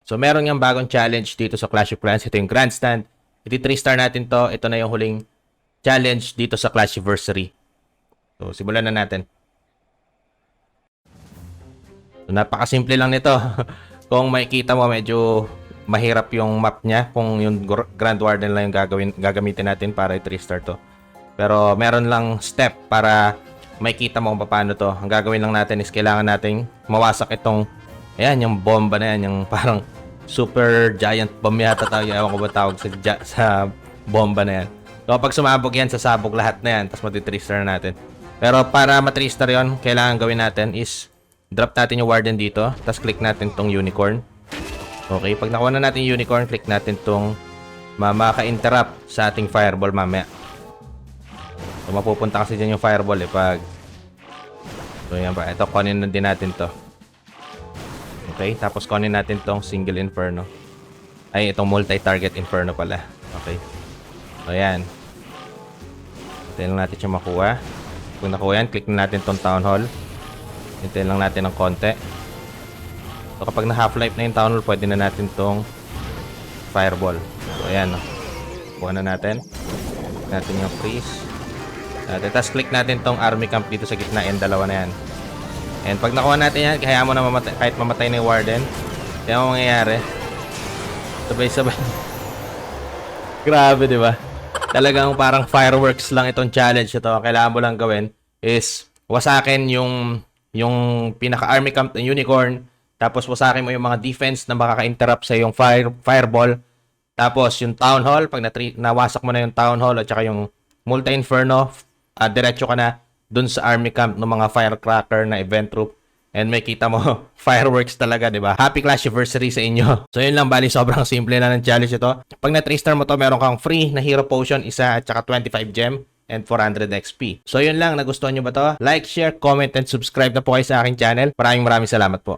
So, meron nga bagong challenge dito sa Clash of Clans. Ito yung Grandstand. Iti 3-star natin to. Ito na yung huling challenge dito sa Clashiversary. So, simulan na natin. So, napakasimple lang nito. Kung makikita mo, medyo mahirap yung map niya. Kung yung Grand Warden lang yung gagamitin natin para i-3-star to. Pero meron lang step para makikita mo kung paano to. Ang gagawin lang natin is kailangan nating mawasak itong, ayan, yung bomba na yan. Yung parang super giant bomb yata tawag. Ewan ko ba tawag sa bomba na yan. So, pag sumabog yan, sasabog lahat na yan. Tapos mati-3-star natin. Pero para ma-3-star yun, kailangan gawin natin is drop natin yung Warden dito. Tapos click natin tong Unicorn. Okay, pag nakuha na natin yung Unicorn, click natin tong maka-interrupt sa ating Fireball mamaya. So, mapupunta kasi dyan yung Fireball eh pag... So, yan pa. Ito, kunin na din natin to. Okay, tapos kunin natin tong Single Inferno. Ay, itong Multi-Target Inferno pala. Okay. So, yan. Hintayin lang natin siya makuha. Kung nakuha yan, click na natin tong Town Hall. Hintayin lang natin ng konti. So, kapag na-half-life na yung Town Hall, pwede na natin tong Fireball. So, ayan. Kuha na natin. Natin yung freeze. Tapos click natin tong army camp dito sa gitna. Yung dalawa na yan. And pag nakuha natin yan, kaya mo na mamatay, kahit mamatay na yung Warden. Kaya mo mangyayari. Sabay-sabay. Grabe, di ba? Talagang parang fireworks lang itong challenge ito. Ang kailangan mo lang gawin is wasakin yung pinaka-army camp ng Unicorn. Tapos wasakin mo yung mga defense na makaka-interrupt sa yung fireball. Tapos yung Town Hall, pag nawasak mo na yung Town Hall at saka yung Multi-Inferno, diretso ka na dun sa army camp ng mga firecracker na event troop. And may kita mo, fireworks talaga, di ba? Happy Clashiversary sa inyo. So yun lang, bali sobrang simple na ng challenge ito. Pag na 3-star mo to, meron kang free na hero potion, isa at saka 25 gem and 400 XP. So yun lang, nagustuhan nyo ba to? Like, share, comment, and subscribe na po kayo sa aking channel. Maraming salamat po.